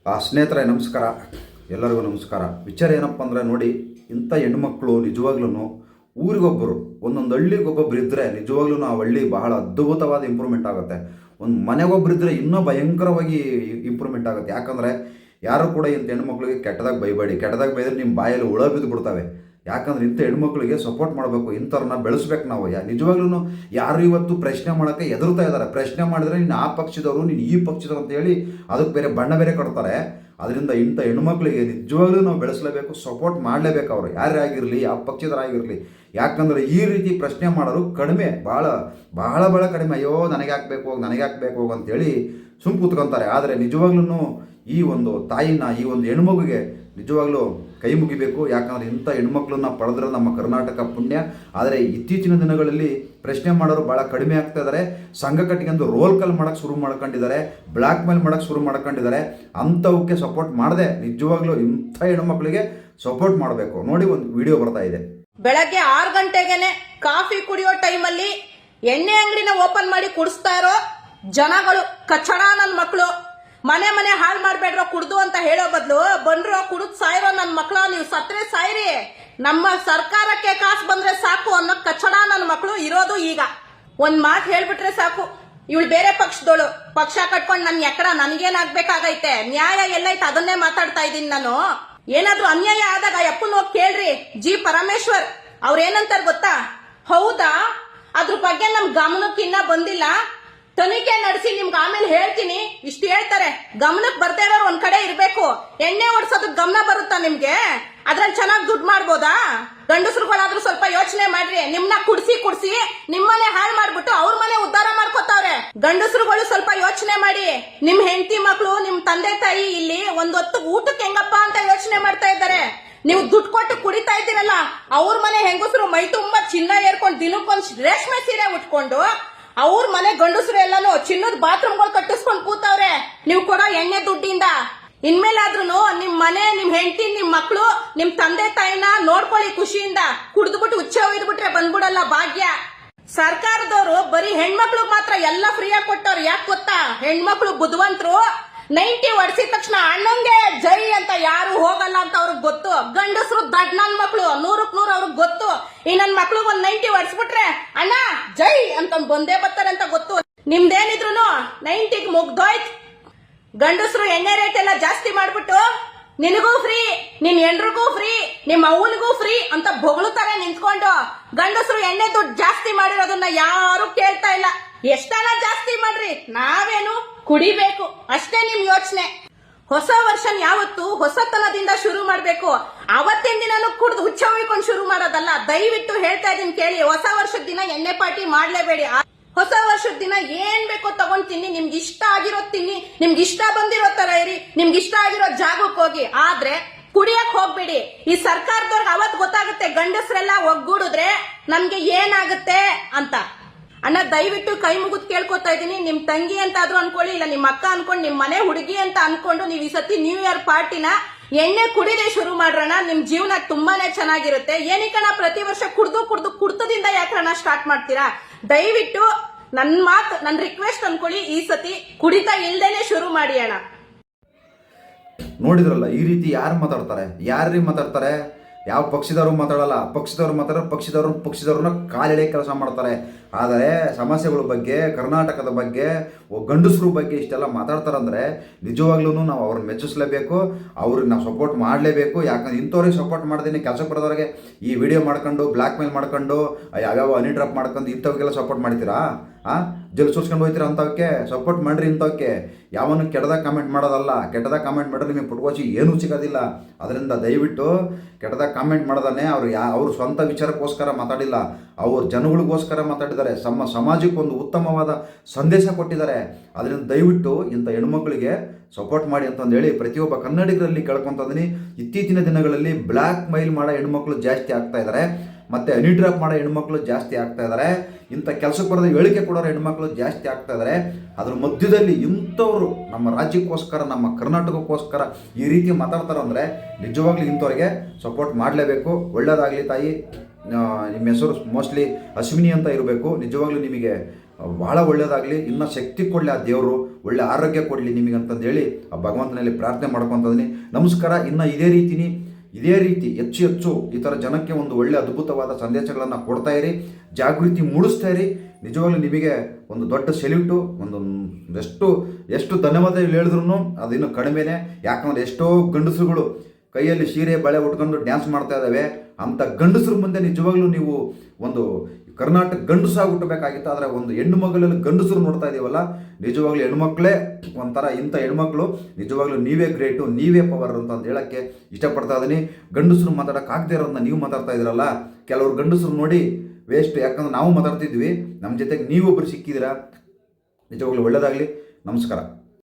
ಸ್ನೇಹಿತರೆ ನಮಸ್ಕಾರ, ಎಲ್ಲರಿಗೂ ನಮಸ್ಕಾರ. ವಿಚಾರ ಏನಪ್ಪ ಅಂದರೆ ನೋಡಿ, ಇಂಥ ಹೆಣ್ಮಕ್ಳು ನಿಜವಾಗ್ಲೂ ಊರಿಗೊಬ್ಬರು ಒಂದೊಂದು ಹಳ್ಳಿಗೊಬ್ಬೊಬ್ರು ಇದ್ದರೆ ನಿಜವಾಗ್ಲೂ ಆ ಹಳ್ಳಿ ಬಹಳ ಅದ್ಭುತವಾದ ಇಂಪ್ರೂವ್ಮೆಂಟ್ ಆಗುತ್ತೆ. ಒಂದು ಮನೆಗೊಬ್ಬರು ಇದ್ದರೆ ಇನ್ನೂ ಭಯಂಕರವಾಗಿ ಇಂಪ್ರೂವ್ಮೆಂಟ್ ಆಗುತ್ತೆ. ಯಾಕಂದರೆ ಯಾರು ಕೂಡ ಇಂಥ ಹೆಣ್ಮಕ್ಳಿಗೆ ಕೆಟ್ಟದಾಗ ಬೈಬೇಡಿ. ಕೆಟ್ಟದಾಗ ಬೈದರೆ ನಿಮ್ಮ ಬಾಯಲ್ಲಿ ಹುಳ ಬಿದ್ದು ಬಿಡ್ತವೆ. ಯಾಕಂದ್ರೆ ಇಂಥ ಹೆಣ್ಮಕ್ಳಿಗೆ ಸಪೋರ್ಟ್ ಮಾಡಬೇಕು, ಇಂಥವ್ರನ್ನ ಬೆಳೆಸ್ಬೇಕು ನಾವು. ನಿಜವಾಗ್ಲೂ ಯಾರು ಇವತ್ತು ಪ್ರಶ್ನೆ ಮಾಡೋಕ್ಕೆ ಹೆದರ್ತಾ ಇದ್ದಾರೆ. ಪ್ರಶ್ನೆ ಮಾಡಿದ್ರೆ ನೀನು ಆ ಪಕ್ಷದವರು, ನೀನು ಈ ಪಕ್ಷದವರು ಅಂತ ಹೇಳಿ ಅದಕ್ಕೆ ಬೇರೆ ಬಣ್ಣ ಬೇರೆ ಕೊಡ್ತಾರೆ. ಅದರಿಂದ ಇಂಥ ಹೆಣ್ಮಕ್ಳಿಗೆ ನಿಜವಾಗ್ಲೂ ನಾವು ಬೆಳೆಸಲೇಬೇಕು, ಸಪೋರ್ಟ್ ಮಾಡಲೇಬೇಕು. ಅವರು ಯಾರೇ ಆಗಿರಲಿ, ಯಾವ ಪಕ್ಷದರಾಗಿರಲಿ. ಯಾಕಂದರೆ ಈ ರೀತಿ ಪ್ರಶ್ನೆ ಮಾಡೋರು ಕಡಿಮೆ, ಭಾಳ ಭಾಳ ಭಾಳ ಕಡಿಮೆ. ಅಯ್ಯೋ ನನಗೆ ಹಾಕ್ಬೇಕು ಅಂತೇಳಿ ಸುಮ್ಮ ಕೂತ್ಕೊತಾರೆ. ಆದರೆ ನಿಜವಾಗ್ಲೂ ಈ ಒಂದು ತಾಯಿನ, ಈ ಒಂದು ಹೆಣ್ಮಗುಗೆ ನಿಜವಾಗ್ಲೂ ಕೈ ಮುಗಿಬೇಕು. ಯಾಕಂದರೆ ಇಂಥ ಹೆಣ್ಮಕ್ಳನ್ನ ಪಡೆದ್ರೆ ನಮ್ಮ ಕರ್ನಾಟಕ ಪುಣ್ಯ. ಆದರೆ ಇತ್ತೀಚಿನ ದಿನಗಳಲ್ಲಿ ಪ್ರಶ್ನೆ ಮಾಡೋರು ಭಾಳ ಕಡಿಮೆ ಆಗ್ತಾ ಇದ್ದಾರೆ. ಸಂಘ ಕಟ್ಟಿಗೆಂದು ರೋಲ್ ಕಾಲ್ ಮಾಡೋಕ್ಕೆ ಶುರು ಮಾಡ್ಕೊಂಡಿದ್ದಾರೆ, ಬ್ಲ್ಯಾಕ್ ಮೇಲ್ ಮಾಡೋಕ್ಕೆ ಶುರು ಮಾಡ್ಕೊಂಡಿದ್ದಾರೆ. ಅಂಥವಕ್ಕೆ ಸಪೋರ್ಟ್ ಮಾಡದೆ ನಿಜವಾಗ್ಲೂ ಇಂಥ ಹೆಣ್ಮಕ್ಳಿಗೆ ಸಪೋರ್ಟ್ ಮಾಡಬೇಕು. ನೋಡಿ, ಒಂದು ವಿಡಿಯೋ ಬರ್ತಾ ಇದೆ. ಬೆಳಗ್ಗೆ 6 ಗಂಟೆಗೆನೆ ಕಾಫಿ ಕುಡಿಯೋ ಟೈಮಲ್ಲಿ ಎಣ್ಣೆ ಅಂಗಡಿನ ಓಪನ್ ಮಾಡಿ ಕುಡಿಸ್ತಾ ಇರೋ ಜನಗಳು ಕಚ್ಚಡ ನನ್ನ ಮಕ್ಕಳು. ಮನೆ ಹಾಳು ಮಾಡ್ಬೇಡ್ರೋ ಕುಡ್ದು ಅಂತ ಹೇಳೋ ಬದಲು ಬಂಡ್ರೋ ಕುಡಿದ್ ಸಾಯಿರೋ ನನ್ನ ಮಕ್ಕಳು, ನೀವು ಸತ್ರೆ ಸಾಯಿರಿ, ನಮ್ಮ ಸರ್ಕಾರಕ್ಕೆ ಕಾಸು ಬಂದ್ರೆ ಸಾಕು ಅನ್ನೋ ಕಚ್ಚಡ ನನ್ನ ಮಕ್ಕಳು ಇರೋದು. ಈಗ ಒಂದ್ ಮಾತು ಹೇಳ್ಬಿಟ್ರೆ ಸಾಕು, ಇವಳು ಬೇರೆ ಪಕ್ಷದೋಳು, ಪಕ್ಷ ಕಟ್ಕೊಂಡು ನನ್ ಎಕಡ ನನ್ಗೇನಾಗ್ಬೇಕಾಗೈತೆ, ನ್ಯಾಯ ಎಲ್ಲೈತೆ ಅದನ್ನೇ ಮಾತಾಡ್ತಾ ಇದ್ದೀನಿ ನಾನು. ಏನಾದ್ರೂ ಅನ್ಯಾಯ ಆದಾಗ ಅಪ್ಪನ ಹೋಗಿ ಕೇಳ್ರಿ. ಜಿ ಪರಮೇಶ್ವರ್ ಅವ್ರೇನಂತಾರ ಗೊತ್ತಾ? ಹೌದಾ, ಅದ್ರ ಬಗ್ಗೆ ನಮ್ ಗಮನಕ್ಕಿನ್ನ ಬಂದಿಲ್ಲ, ತನಿಖೆ ನಡೆಸಿ ನಿಮ್ಗೆ ಆಮೇಲೆ ಹೇಳ್ತೀನಿ ಇಷ್ಟು ಹೇಳ್ತಾರೆ. ಗಮನಕ್ಕೆ ಬರ್ತಾ ಇರೋರು ಒಂದ್ ಕಡೆ ಇರ್ಬೇಕು. ಎಣ್ಣೆ ಓಡಿಸೋದಕ್ ಗಮನ ಬರುತ್ತಾ ನಿಮ್ಗೆ? ಅದ್ರಲ್ಲಿ ಚೆನ್ನಾಗಿ ದುಡ್ಡು ಮಾಡ್ಬೋದಾ? ಗಂಡಸರುಗಳಾದ್ರೂ ಸ್ವಲ್ಪ ಯೋಚನೆ ಮಾಡ್ರಿ. ನಿಮ್ನ ಕುಡ್ಸಿ ನಿಮ್ಮನೆ ಹಾಳು ಮಾಡ್ಬಿಟ್ಟು ಅವ್ರ ಮನೆ ಉದ್ಧಾರ ಮಾಡ್ಕೋತಾವ್ರೆ. ಗಂಡಸರುಗಳು ಸ್ವಲ್ಪ ಯೋಚನೆ ಮಾಡಿ. ನಿಮ್ ಹೆಂಡತಿ ಮಕ್ಳು, ನಿಮ್ ತಂದೆ ತಾಯಿ ಇಲ್ಲಿ ಒಂದೊತ್ತು ಊಟಕ್ಕೆ ಹೆಂಗಪ್ಪ ಅಂತ ಯೋಚನೆ ಮಾಡ್ತಾ ಇದ್ದಾರೆ. ನೀವು ದುಡ್ಡು ಕೊಟ್ಟು ಕುಡಿತಾ ಇದ್ದೀರಲ್ಲ, ಅವ್ರ ಮನೆ ಹೆಂಗಸರು ಮೈ ತುಂಬಾ ಚಿನ್ನ ಏರ್ಕೊಂಡು ದಿನಕ್ಕೊಂದ್ ರೇಷ್ಮೆ ಸೀರೆ ಉಟ್ಕೊಂಡು ಅವ್ರ ಮನೆ ಗಂಡಸರು ಎಲ್ಲಾನು ಚಿನ್ನದ ಬಾತ್ರೂಮ್ಗಳು ಕಟ್ಟಿಸ್ಕೊಂಡು ಕೂತವ್ರೆ ನೀವು ಕೊಡೋ ಎಣ್ಣೆ ದುಡ್ಡಿಂದ. ಇನ್ಮೇಲಾದ್ರೂ ನಿಮ್ ಮನೆ, ನಿಮ್ ಹೆಂಡತಿ, ನಿಮ್ ಮಕ್ಳು, ನಿಮ್ ತಂದೆ ತಾಯಿನ ನೋಡ್ಕೊಳ್ಳಿ ಖುಷಿಯಿಂದ. ಕುಡಿದ್ಬಿಟ್ಟು ಉಚ್ಚೆ ಒಯ್ದ್ಬಿಟ್ರೆ ಬಂದ್ಬಿಡಲ್ಲ ಭಾಗ್ಯ. ಸರ್ಕಾರದವರು ಬರೀ ಹೆಣ್ಮಕ್ಳಿಗೆ ಮಾತ್ರ ಎಲ್ಲ ಫ್ರೀಯಾಗಿ ಕೊಟ್ಟವ್ರು. ಯಾಕೆ ಗೊತ್ತಾ? ಹೆಣ್ಮಕ್ಳು ಬುದ್ಧಿವಂತರು. 90 ಹೊಡ್ಸಿದ ತಕ್ಷಣ ಅಣ್ಣಂಗೆ ಜೈ ಅಂತ ಯಾರು ಹೋಗಲ್ಲ ಅಂತ ಅವ್ರಿಗೆ ಗೊತ್ತು. ಗಂಡಸರು ದಡ್ ನನ್ ಮಕ್ಳು 100ಕ್ಕೆ 100 ಅವ್ರಿಗೆ ಗೊತ್ತು. ಈ ನನ್ ಮಕ್ಳಿಗೆ ಒಂದ್ 90 ಹೊಡ್ಸ್ಬಿಟ್ರೆ ಅಣ್ಣ ಜೈ ಅಂತ ಬಂದೇ ಬರ್ತಾರೆ ಅಂತ ಗೊತ್ತು. ನಿಮ್ದೇನಿದ್ರು 90ಗೆ ಮುಗ್ದೋಯ್ತು. ಗಂಡಸರು ಎಣ್ಣೆ ರೇಟ್ ಎಲ್ಲ ಜಾಸ್ತಿ ಮಾಡ್ಬಿಟ್ಟು ನಿನಗೂ ಫ್ರೀ, ನಿನ್ ಹೆಂಡ್ರಿಗೂ ಫ್ರೀ, ನಿಮ್ ಅವ್ವನಿಗೂ ಫ್ರೀ ಅಂತ ಬೊಗಳುತ್ತಾರೆ ನಿಂತ್ಕೊಂಡು. ಗಂಡಸರು ಎಣ್ಣೆ ದುಡ್ಡು ಜಾಸ್ತಿ ಮಾಡಿರೋದನ್ನ ಯಾರು ಕೇಳ್ತಾ ಇಲ್ಲ. ಎಷ್ಟನ ಜಾಸ್ತಿ ಮಾಡ್ರಿ, ನಾವೇನು ಕುಡಿಬೇಕು ಅಷ್ಟೇ ನಿಮ್ ಯೋಚನೆ. ಹೊಸ ವರ್ಷ ಯಾವತ್ತು ಹೊಸತನದಿಂದ ಶುರು ಮಾಡ್ಬೇಕು. ಅವತ್ತಿನ ದಿನಾನು ಕುಡ್ದು ಹುಚ್ಚ ಹೊಯ್ಕೊಂಡು ಶುರು ಮಾಡೋದಲ್ಲ. ದಯವಿಟ್ಟು ಹೇಳ್ತಾ ಇದೀನಿ ಕೇಳಿ. ಹೊಸ ವರ್ಷದ ದಿನ ಎಣ್ಣೆ ಪಾರ್ಟಿ ಮಾಡ್ಲೇಬೇಡಿ. ಹೊಸ ವರ್ಷದ ದಿನ ಏನ್ ಬೇಕೋ ತಗೊಂಡ್ ತಿನ್ನಿ, ನಿಮ್ಗೆ ಇಷ್ಟ ಆಗಿರೋ ತಿನ್ನಿ, ನಿಮ್ಗೆ ಇಷ್ಟ ಬಂದಿರೋ ತರ ಇರಿ, ನಿಮ್ಗೆ ಇಷ್ಟ ಆಗಿರೋ ಜಾಗಕ್ಕೆ ಹೋಗಿ. ಆದ್ರೆ ಕುಡಿಯಕ್ ಹೋಗ್ಬೇಡಿ. ಈ ಸರ್ಕಾರದವ್ರಿಗೆ ಅವತ್ ಗೊತ್ತಾಗುತ್ತೆ ಗಂಡಸ್ರೆಲ್ಲ ಒಗ್ಗೂಡಿದ್ರೆ ನಮ್ಗೆ ಏನಾಗುತ್ತೆ ಅಂತ. ಅಣ್ಣ ದಯವಿಟ್ಟು ಕೈ ಮುಗಿದ್ ಕೇಳ್ಕೊತಾ ಇದೀನಿ. ನಿಮ್ ತಂಗಿ ಅಂತ ಆದ್ರೂ ಅನ್ಕೊಳ್ಳಿ, ಇಲ್ಲ ನಿಮ್ ಅಕ್ಕ ಅನ್ಕೊಂಡು, ನಿಮ್ ಮನೆ ಹುಡುಗಿ ಅಂತ ಅನ್ಕೊಂಡು ನೀವು ಈ ಸತಿ ನ್ಯೂ ಇಯರ್ ಪಾರ್ಟಿನ ಎಣ್ಣೆ ಕುಡಿದೇ ಶುರು ಮಾಡ್ರಣ. ನಿಮ್ ಜೀವನ ತುಂಬಾನೇ ಚೆನ್ನಾಗಿರುತ್ತೆ. ಏನಕ್ಕಣ್ಣ ಪ್ರತಿ ವರ್ಷ ಕುಡ್ತದಿಂದ ಯಾಕಣ್ಣ ಸ್ಟಾರ್ಟ್ ಮಾಡ್ತೀರಾ? ದಯವಿಟ್ಟು ನನ್ ರಿಕ್ವೆಸ್ಟ್ ಅನ್ಕೊಳ್ಳಿ, ಈ ಸತಿ ಕುಡಿತಾ ಇಲ್ದೇನೆ ಶುರು ಮಾಡಿ ಅಣ್ಣ. ನೋಡಿದ್ರಲ್ಲ, ಈ ರೀತಿ ಯಾರು ಮಾತಾಡ್ತಾರೆ? ಯಾವ ಪಕ್ಷದವರು ಮಾತಾಡಲ್ಲ. ಪಕ್ಷದವ್ರನ್ನ ಕಾಲೆಳೆ ಕೆಲಸ ಮಾಡ್ತಾರೆ. ಆದರೆ ಸಮಸ್ಯೆಗಳ ಬಗ್ಗೆ, ಕರ್ನಾಟಕದ ಬಗ್ಗೆ, ಗಂಡಸರ ಬಗ್ಗೆ ಇಷ್ಟೆಲ್ಲ ಮಾತಾಡ್ತಾರಂದ್ರೆ ನಿಜವಾಗ್ಲೂ ನಾವು ಅವ್ರನ್ನ ಮೆಚ್ಚಿಸ್ಲೇಬೇಕು, ಅವ್ರಿಗೆ ನಾವು ಸಪೋರ್ಟ್ ಮಾಡಲೇಬೇಕು. ಯಾಕಂದ್ರೆ ಇಂಥವ್ರಿಗೆ ಸಪೋರ್ಟ್ ಮಾಡ್ದೇನೆ ಕೆಲಸಕ್ಕೆ ಬರೋದವ್ರಿಗೆ ಈ ವಿಡಿಯೋ ಮಾಡ್ಕೊಂಡು, ಬ್ಲ್ಯಾಕ್ ಮೇಲ್ ಮಾಡ್ಕೊಂಡು, ಯಾವ್ಯಾವ ಹನಿ ಡ್ರಾಪ್ ಮಾಡ್ಕೊಂಡು ಇಂಥವ್ರಿಗೆಲ್ಲ ಸಪೋರ್ಟ್ ಮಾಡ್ತೀರಾ? ಜಲ್ ಸೂಸ್ಕೊಂಡು ಹೋಗ್ತೀರಾ? ಅಂಥವಕ್ಕೆ ಸಪೋರ್ಟ್ ಮಾಡ್ರಿ. ಇಂಥವಕ್ಕೆ ಯಾವನು ಕೆಟ್ಟದಾಗ ಕಾಮೆಂಟ್ ಮಾಡೋದಲ್ಲ. ಕೆಟ್ಟದಾಗ ಕಾಮೆಂಟ್ ಮಾಡಿದ್ರೆ ನಿಮಗೆ ಪುಟ್ಕೋಚಿ ಏನೂ ಸಿಗೋದಿಲ್ಲ. ಅದರಿಂದ ದಯವಿಟ್ಟು ಕೆಟ್ಟದಾಗ ಕಾಮೆಂಟ್ ಮಾಡೋದನ್ನೇ ಅವರು ಸ್ವಂತ ವಿಚಾರಕ್ಕೋಸ್ಕರ ಮಾತಾಡಿಲ್ಲ, ಅವ್ರ ಜನಗಳಿಗೋಸ್ಕರ ಮಾತಾಡಿದ್ದಾರೆ. ಸಮಾಜಕ್ಕೆ ಒಂದು ಉತ್ತಮವಾದ ಸಂದೇಶ ಕೊಟ್ಟಿದ್ದಾರೆ. ಅದರಿಂದ ದಯವಿಟ್ಟು ಇಂಥ ಹೆಣ್ಮಕ್ಳಿಗೆ ಸಪೋರ್ಟ್ ಮಾಡಿ ಅಂತಂದು ಹೇಳಿ ಪ್ರತಿಯೊಬ್ಬ ಕನ್ನಡಿಗರಲ್ಲಿ ಕೇಳ್ಕೊತಿದ್ದೀನಿ. ಇತ್ತೀಚಿನ ದಿನಗಳಲ್ಲಿ ಬ್ಲ್ಯಾಕ್ ಮೈಲ್ ಮಾಡೋ ಹೆಣ್ಮಕ್ಳು ಜಾಸ್ತಿ ಆಗ್ತಾ ಇದ್ದಾರೆ, ಮತ್ತು ಹನಿ ಡ್ರಾಪ್ ಮಾಡೋ ಹೆಣ್ಮಕ್ಳು ಜಾಸ್ತಿ ಆಗ್ತಾ ಇದ್ದಾರೆ, ಇಂಥ ಕೆಲಸಕ್ಕೆ ಬರೋದು ಹೇಳಿಕೆ ಕೊಡೋರು ಹೆಣ್ಮಕ್ಳು ಜಾಸ್ತಿ ಆಗ್ತಾ ಇದ್ದಾರೆ. ಅದ್ರ ಮಧ್ಯದಲ್ಲಿ ಇಂಥವ್ರು ನಮ್ಮ ರಾಜ್ಯಕ್ಕೋಸ್ಕರ, ನಮ್ಮ ಕರ್ನಾಟಕಕ್ಕೋಸ್ಕರ ಈ ರೀತಿ ಮಾತಾಡ್ತಾರೆ ಅಂದರೆ ನಿಜವಾಗ್ಲೂ ಇಂಥವ್ರಿಗೆ ಸಪೋರ್ಟ್ ಮಾಡಲೇಬೇಕು. ಒಳ್ಳೆಯದಾಗಲಿ ತಾಯಿ. ನಿಮ್ಮ ಹೆಸರು ಮೋಸ್ಟ್ಲಿ ಅಶ್ವಿನಿ ಅಂತ ಇರಬೇಕು. ನಿಜವಾಗ್ಲೂ ನಿಮಗೆ ಭಾಳ ಒಳ್ಳೆಯದಾಗಲಿ, ಇನ್ನೂ ಶಕ್ತಿ ಕೊಡಲಿ ಆ ದೇವರು, ಒಳ್ಳೆ ಆರೋಗ್ಯ ಕೊಡಲಿ ನಿಮಗೆ ಅಂತಂದೇಳಿ ಆ ಭಗವಂತನಲ್ಲಿ ಪ್ರಾರ್ಥನೆ ಮಾಡ್ಕೊತಿದ್ದೀನಿ. ನಮಸ್ಕಾರ. ಇನ್ನು ಇದೇ ರೀತಿ ಹೆಚ್ಚು ಹೆಚ್ಚು ಈ ಥರ ಜನಕ್ಕೆ ಒಂದು ಒಳ್ಳೆ ಅದ್ಭುತವಾದ ಸಂದೇಶಗಳನ್ನು ಕೊಡ್ತಾ ಇರಿ, ಜಾಗೃತಿ ಮೂಡಿಸ್ತಾ ಇರಿ. ನಿಜವಾಗ್ಲೂ ನಿಮಗೆ ಒಂದು ದೊಡ್ಡ ಸೆಲ್ಯೂಟು. ಎಷ್ಟು ಧನ್ಯವಾದ ಹೇಳಿದ್ರು ಅದಿನ್ನೂ ಕಡಿಮೆನೇ. ಯಾಕಂದರೆ ಎಷ್ಟೋ ಗಂಡಸರುಗಳು ಕೈಯಲ್ಲಿ ಸೀರೆ ಬಳೆ ಉಟ್ಕೊಂಡು ಡ್ಯಾನ್ಸ್ ಮಾಡ್ತಾ ಇದ್ದಾವೆ. ಅಂಥ ಗಂಡಸರ ಮುಂದೆ ನಿಜವಾಗ್ಲೂ ನೀವು ಒಂದು ಕರ್ನಾಟಕ ಗಂಡಸಾಗಿ ಹುಟ್ಟಬೇಕಾಗಿತ್ತು. ಆದರೆ ಒಂದು ಹೆಣ್ಣು ಮಗಳಲ್ಲಿ ಗಂಡಸರು ನೋಡ್ತಾ ಇದ್ದೀವಲ್ಲ, ನಿಜವಾಗ್ಲೂ ಹೆಣ್ಮಕ್ಳೇ ಒಂಥರ. ಇಂಥ ಹೆಣ್ಮಕ್ಳು ನಿಜವಾಗ್ಲೂ ನೀವೇ ಗ್ರೇಟು, ನೀವೇ ಪವರ್ ಅಂತ ಹೇಳೋಕ್ಕೆ ಇಷ್ಟಪಡ್ತಾ ಇದ್ದೀನಿ. ಗಂಡಸರು ಮಾತಾಡೋಕ್ಕಾಗದೇ ಇರೋದನ್ನ ನೀವು ಮಾತಾಡ್ತಾ ಇದ್ದೀರಲ್ಲ, ಕೆಲವರು ಗಂಡಸರು ನೋಡಿ ವೇಸ್ಟ್. ಯಾಕಂದ್ರೆ ನಾವು ಮಾತಾಡ್ತಿದ್ವಿ, ನಮ್ಮ ಜೊತೆಗೆ ನೀವೊಬ್ಬರು ಸಿಕ್ಕಿದ್ದೀರಾ. ನಿಜವಾಗ್ಲೂ ಒಳ್ಳೆಯದಾಗಲಿ. ನಮಸ್ಕಾರ.